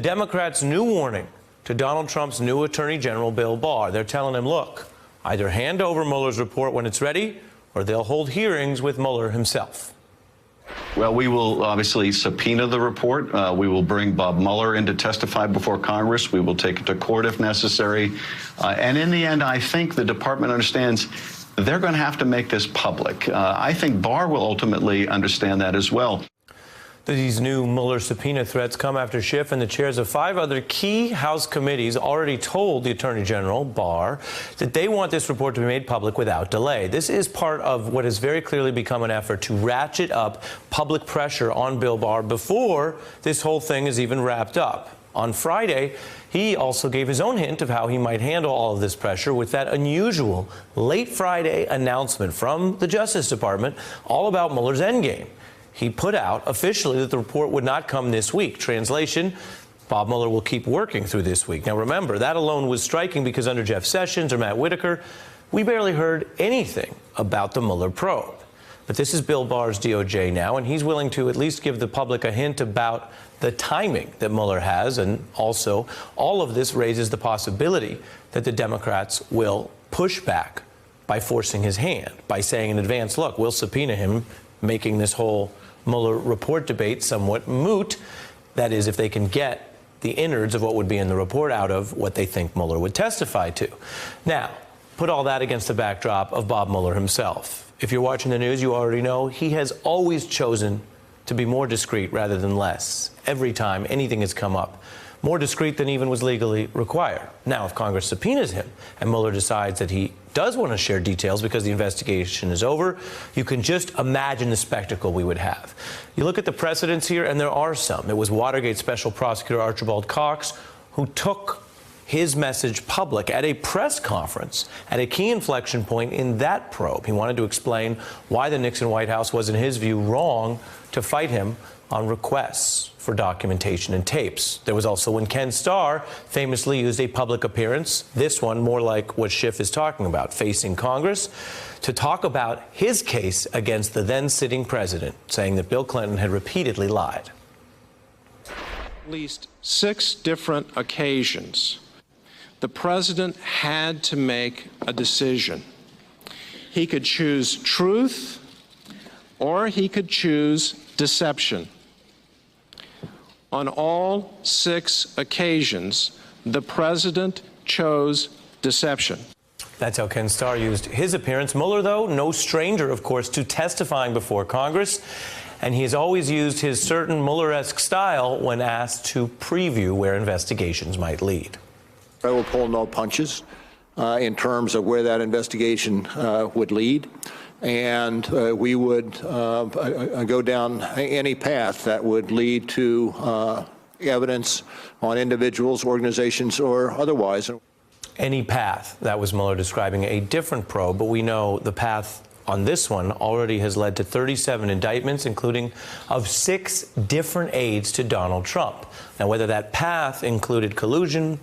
Democrats' new warning to Donald Trump's new Attorney General, Bill Barr. They're telling him, look, either hand over Mueller's report when it's ready, or they'll hold hearings with Mueller himself. Well, we will obviously subpoena the report. We will bring Bob Mueller in to testify before Congress. We will take it to court if necessary. And in the end, I think the department understands they're going to have to make this public. I think Barr will ultimately understand that as well. These new Mueller subpoena threats come after Schiff and the chairs of 5 other key House committees already told the Attorney General, Barr, that they want this report to be made public without delay. This is part of what has very clearly become an effort to ratchet up public pressure on Bill Barr before this whole thing is even wrapped up. On Friday, he also gave his own hint of how he might handle all of this pressure with that unusual late Friday announcement from the Justice Department all about Mueller's endgame. He put out officially that the report would not come this week. Translation, Bob Mueller will keep working through this week. Now, remember, that alone was striking because under Jeff Sessions or Matt Whitaker, we barely heard anything about the Mueller probe. But this is Bill Barr's DOJ now, and he's willing to at least give the public a hint about the timing that Mueller has. And also, all of this raises the possibility that the Democrats will push back by forcing his hand, by saying in advance, look, we'll subpoena him, making this whole Mueller report debate somewhat moot. That is, if they can get the innards of what would be in the report out of what they think Mueller would testify to. Now, put all that against the backdrop of Bob Mueller himself. If you're watching the news, you already know he has always chosen to be more discreet rather than less. Every time anything has come up, more discreet than even was legally required. Now, if Congress subpoenas him and Mueller decides that he does want to share details because the investigation is over, you can just imagine the spectacle we would have. You look at the precedents here, and there are some. It was Watergate Special Prosecutor Archibald Cox who took his message public at a press conference at a key inflection point in that probe. He wanted to explain why the Nixon White House was, in his view, wrong to fight him on requests for documentation and tapes. There was also when Ken Starr famously used a public appearance, this one more like what Schiff is talking about, facing Congress, to talk about his case against the then sitting president, saying that Bill Clinton had repeatedly lied. At least 6 different occasions, the president had to make a decision. He could choose truth or he could choose deception. On all 6 occasions, the president chose deception. That's how Ken Starr used his appearance. Mueller, though, no stranger, of course, to testifying before Congress. And he has always used his certain Mueller-esque style when asked to preview where investigations might lead. I will pull no punches in terms of where that investigation would lead. And we would go down any path that would lead to evidence on individuals, organizations, or otherwise. Any path. That was Mueller describing a different probe, but we know the path on this one already has led to 37 indictments, including of 6 different aides to Donald Trump. Now, whether that path included collusion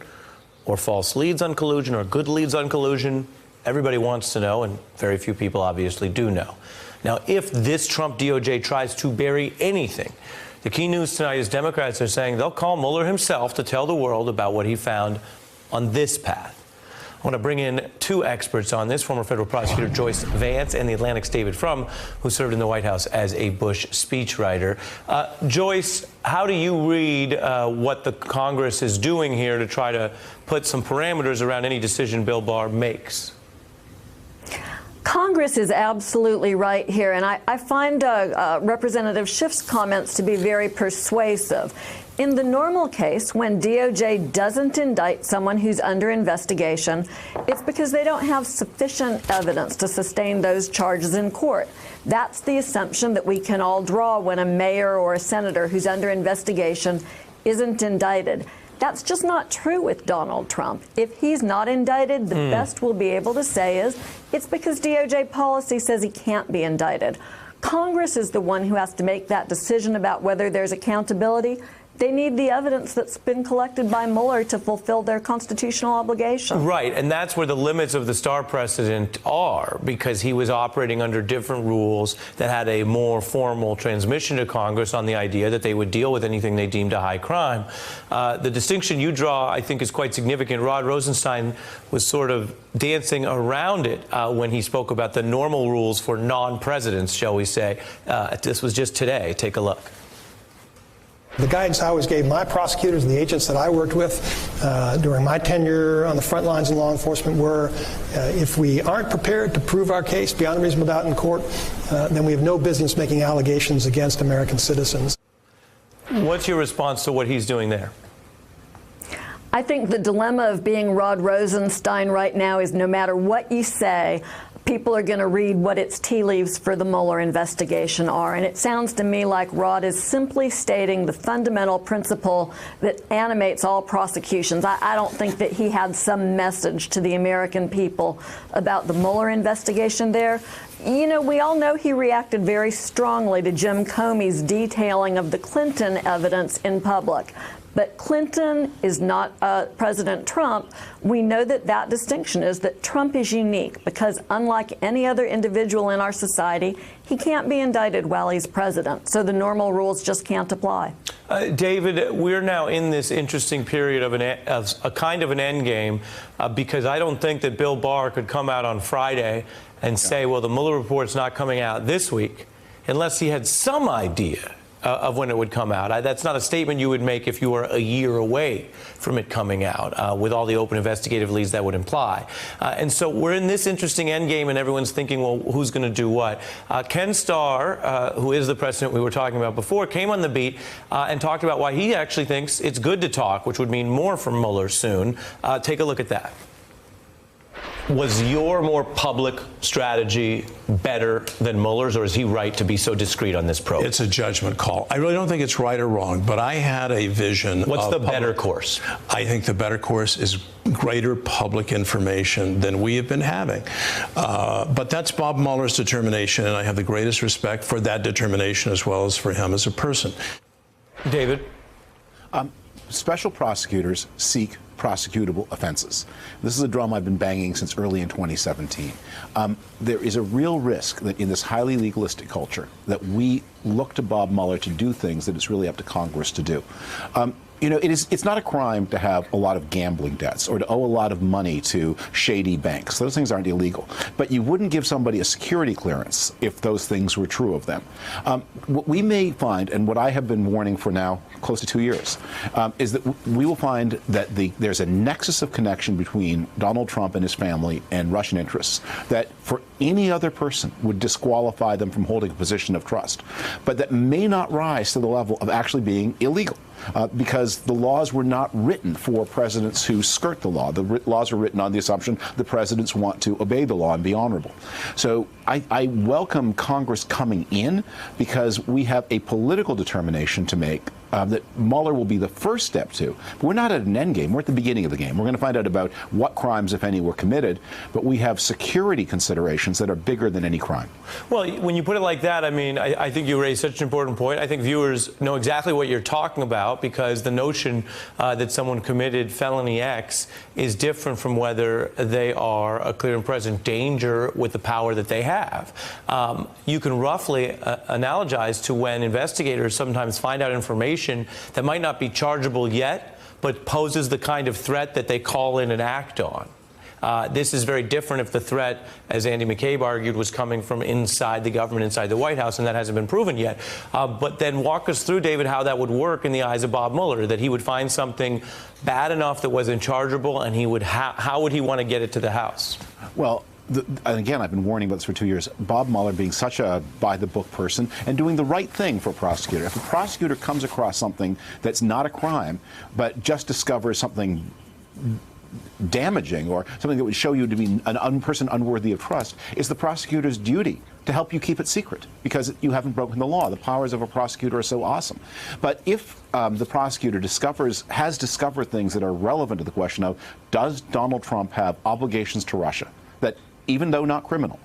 or false leads on collusion or good leads on collusion, everybody wants to know, and very few people obviously do know. Now, if this Trump DOJ tries to bury anything, the key news tonight is Democrats are saying they'll call Mueller himself to tell the world about what he found on this path. I want to bring in 2 experts on this, former federal prosecutor Joyce Vance and the Atlantic's David Frum, who served in the White House as a Bush speechwriter. Joyce, how do you read what the Congress is doing here to try to put some parameters around any decision Bill Barr makes? Congress is absolutely right here, and I find Representative Schiff's comments to be very persuasive. In the normal case, when DOJ doesn't indict someone who's under investigation, it's because they don't have sufficient evidence to sustain those charges in court. That's the assumption that we can all draw when a mayor or a senator who's under investigation isn't indicted. That's just not true with Donald Trump. If he's not indicted, the best we'll be able to say is it's because DOJ policy says he can't be indicted. Congress is the one who has to make that decision about whether there's accountability. They need the evidence that's been collected by Mueller to fulfill their constitutional obligation. Right, and that's where the limits of the Starr precedent are, because he was operating under different rules that had a more formal transmission to Congress on the idea that they would deal with anything they deemed a high crime. The distinction you draw, I think, is quite significant. Rod Rosenstein was sort of dancing around it when he spoke about the normal rules for non-presidents, shall we say. This was just today. Take a look. The guidance I always gave my prosecutors and the agents that I worked with during my tenure on the front lines of law enforcement were, if we aren't prepared to prove our case beyond a reasonable doubt in court, then we have no business making allegations against American citizens. What's your response to what he's doing there? I think the dilemma of being Rod Rosenstein right now is no matter what you say, people are going to read what its tea leaves for the Mueller investigation are. And it sounds to me like Rod is simply stating the fundamental principle that animates all prosecutions. I don't think that he had some message to the American people about the Mueller investigation there. You know, we all know he reacted very strongly to Jim Comey's detailing of the Clinton evidence in public. But Clinton is not President Trump. We know that that distinction is that Trump is unique because unlike any other individual in our society, he can't be indicted while he's president. So the normal rules just can't apply. David, we're now in this interesting period of a kind of an end game because I don't think that Bill Barr could come out on Friday and say, well, the Mueller report's not coming out this week, unless he had some idea of when it would come out. That's not a statement you would make if you were a year away from it coming out, with all the open investigative leads that would imply. And so we're in this interesting endgame, and everyone's thinking, well, who's going to do what? Ken Starr, who is the president we were talking about before, came on the beat and talked about why he actually thinks it's good to talk, which would mean more from Mueller soon. Take a look at that. Was your more public strategy better than Mueller's, or is he right to be so discreet on this probe? It's a judgment call. I really don't think it's right or wrong, but I had a vision. What's the better course? I think the better course is greater public information than we have been having. But that's Bob Mueller's determination, and I have the greatest respect for that determination as well as for him as a person. David? Special prosecutors seek prosecutable offenses. This is a drum I've been banging since early in 2017. There is a real risk that in this highly legalistic culture that we look to Bob Mueller to do things that it's really up to Congress to do. You know, it's not a crime to have a lot of gambling debts or to owe a lot of money to shady banks. Those things aren't illegal. But you wouldn't give somebody a security clearance if those things were true of them. What we may find, and what I have been warning for now close to 2 years, is that we will find that there's a nexus of connection between Donald Trump and his family and Russian interests that for any other person would disqualify them from holding a position of trust, but that may not rise to the level of actually being illegal. Because the laws were not written for presidents who skirt the law. The laws are written on the assumption the presidents want to obey the law and be honorable. So I welcome Congress coming in because we have a political determination to make that Mueller will be the first step to. But we're not at an end game. We're at the beginning of the game. We're going to find out about what crimes, if any, were committed. But we have security considerations that are bigger than any crime. Well, when you put it like that, I mean, I think you raise such an important point. I think viewers know exactly what you're talking about because the notion that someone committed felony X is different from whether they are a clear and present danger with the power that they have. You can roughly analogize to when investigators sometimes find out information that might not be chargeable yet, but poses the kind of threat that they call in and act on. This is very different if the threat, as Andy McCabe argued, was coming from inside the government, inside the White House, and that hasn't been proven yet. But then walk us through, David, how that would work in the eyes of Bob Mueller, that he would find something bad enough that wasn't chargeable, and he would how would he want to get it to the House? Well, and again, I've been warning about this for 2 years. Bob Mueller being such a by-the-book person and doing the right thing for a prosecutor. If a prosecutor comes across something that's not a crime, but just discovers something damaging or something that would show you to be an person unworthy of trust, it's the prosecutor's duty to help you keep it secret because you haven't broken the law. The powers of a prosecutor are so awesome. But if the prosecutor has discovered things that are relevant to the question of, does Donald Trump have obligations to Russia that, even though not criminal,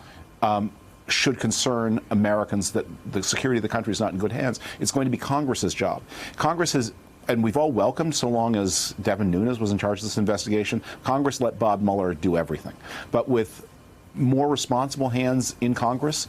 should concern Americans, that the security of the country is not in good hands, it's going to be Congress's job. Congress has and we've all welcomed, so long as Devin Nunes was in charge of this investigation, Congress let Bob Mueller do everything. But with more responsible hands in Congress,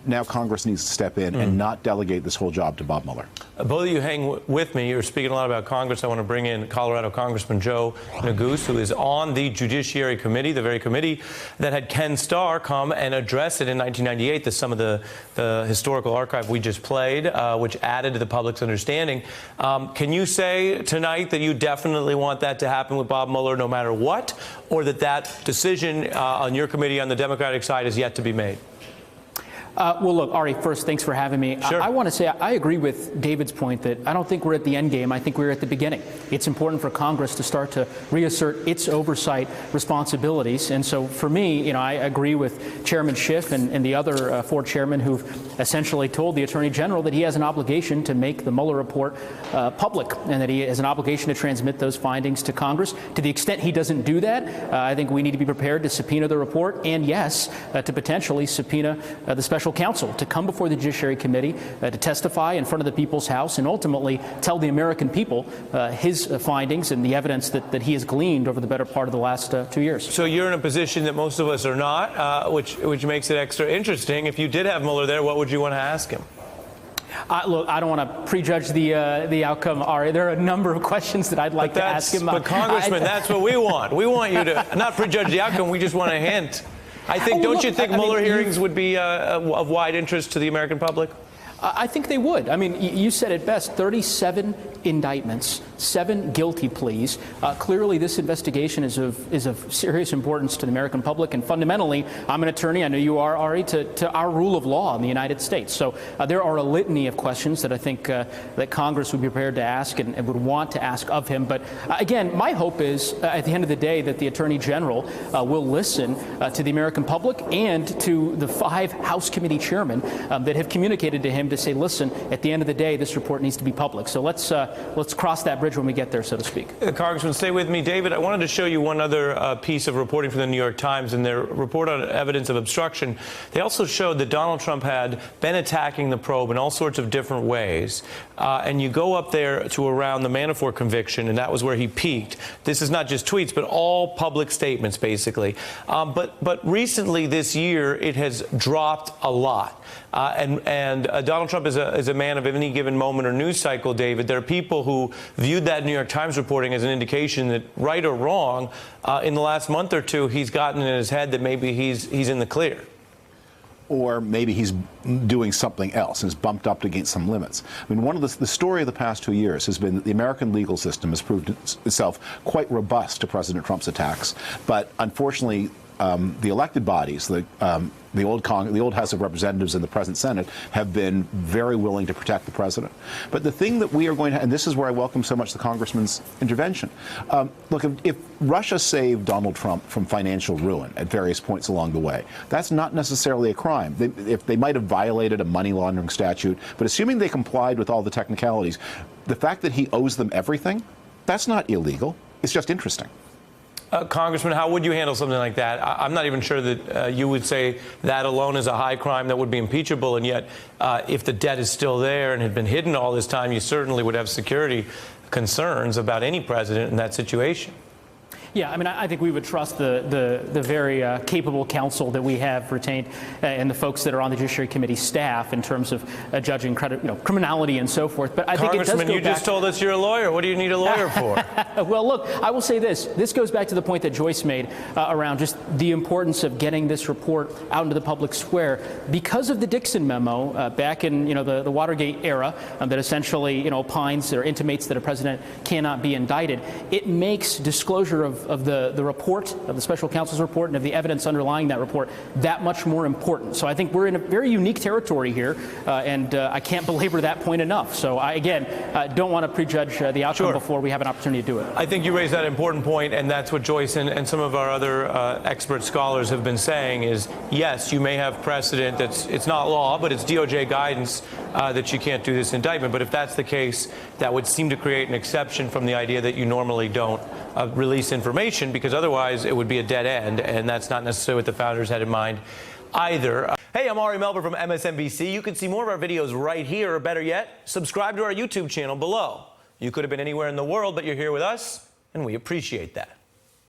now Congress needs to step in and not delegate this whole job to Bob Mueller. Both of you hang with me. You're speaking a lot about Congress. I want to bring in Colorado Congressman Joe Neguse, who is on the Judiciary Committee, the very committee that had Ken Starr come and address it in 1998, some of the historical archive we just played, which added to the public's understanding. Can you say tonight that you definitely want that to happen with Bob Mueller no matter what, or that decision on your committee on the Democratic side is yet to be made? Well, look, Ari, first, thanks for having me. Sure. I want to say I agree with David's point that I don't think we're at the end game. I think we're at the beginning. It's important for Congress to start to reassert its oversight responsibilities. And so for me, I agree with Chairman Schiff and the other four chairmen who've essentially told the Attorney General that he has an obligation to make the Mueller report public and that he has an obligation to transmit those findings to Congress. To the extent he doesn't do that, I think we need to be prepared to subpoena the report and, yes, to potentially subpoena the special counsel to come before the Judiciary Committee to testify in front of the People's House and ultimately tell the American people his findings and the evidence that he has gleaned over the better part of the last 2 years. So you're in a position that most of us are not, which makes it extra interesting. If you did have Mueller there, what would you want to ask him? Look, I don't want to prejudge the outcome, Ari. There are a number of questions that I'd like to ask him. But Congressman, that's what we want. We want you to not prejudge the outcome. We just want a hint. I think. Don't you think Mueller hearings would be of wide interest to the American public? I think they would. I mean, you said it best, 37 indictments, 7 guilty pleas. Clearly, this investigation is of serious importance to the American public. And fundamentally, I'm an attorney, I know you are, Ari, to our rule of law in the United States. So there are a litany of questions that I think that Congress would be prepared to ask and would want to ask of him. But again, my hope is, at the end of the day, that the Attorney General will listen to the American public and to the 5 House committee chairmen that have communicated to him to say, listen, at the end of the day, this report needs to be public. So let's cross that bridge when we get there, so to speak. Congressman, stay with me. David, I wanted to show you one other piece of reporting from the New York Times. In their report on evidence of obstruction, they also showed that Donald Trump had been attacking the probe in all sorts of different ways. And you go up there to around the Manafort conviction, and that was where he peaked. This is not just tweets, but all public statements, basically. But recently this year, it has dropped a lot. And Donald Trump is a man of any given moment or news cycle, David. There are people who viewed that New York Times reporting as an indication that, right or wrong, in the last month or two, he's gotten in his head that maybe he's in the clear. Or maybe he's doing something else and is bumped up against some limits. I mean, one of the story of the past 2 years has been that the American legal system has proved itself quite robust to President Trump's attacks. But unfortunately, the elected bodies, the old House of Representatives and the present Senate, have been very willing to protect the president. But the thing that we are going to, and this is where I welcome so much the congressman's intervention. Look, if Russia saved Donald Trump from financial ruin at various points along the way, that's not necessarily a crime. If they might have violated a money laundering statute, but assuming they complied with all the technicalities, the fact that he owes them everything, that's not illegal. It's just interesting. Congressman, how would you handle something like that? I'm not even sure that you would say that alone is a high crime that would be impeachable, and yet if the debt is still there and had been hidden all this time, you certainly would have security concerns about any president in that situation. Yeah, I mean, I think we would trust the very capable counsel that we have retained and the folks that are on the Judiciary Committee staff in terms of judging criminality and so forth. But I think it does go Congressman, you just told us you're a lawyer. What do you need a lawyer for? Well, look, I will say this. This goes back to the point that Joyce made around just the importance of getting this report out into the public square. Because of the Dixon memo back in the Watergate era that essentially opines or intimates that a president cannot be indicted, it makes disclosure of the report, of the special counsel's report, and of the evidence underlying that report that much more important. So I think we're in a very unique territory here, and I can't belabor that point enough. So I, again, don't want to prejudge the outcome before we have an opportunity to do it. I think you raised that important point, and that's what Joyce and some of our other expert scholars have been saying is, yes, you may have precedent it's not law, but it's DOJ guidance that you can't do this indictment. But if that's the case, that would seem to create an exception from the idea that you normally don't release information, because otherwise it would be a dead end, and that's not necessarily what the founders had in mind either. Hey, I'm Ari Melber from MSNBC. You can see more of our videos right here, or better yet, subscribe to our YouTube channel below. You could have been anywhere in the world, but you're here with us, and we appreciate that.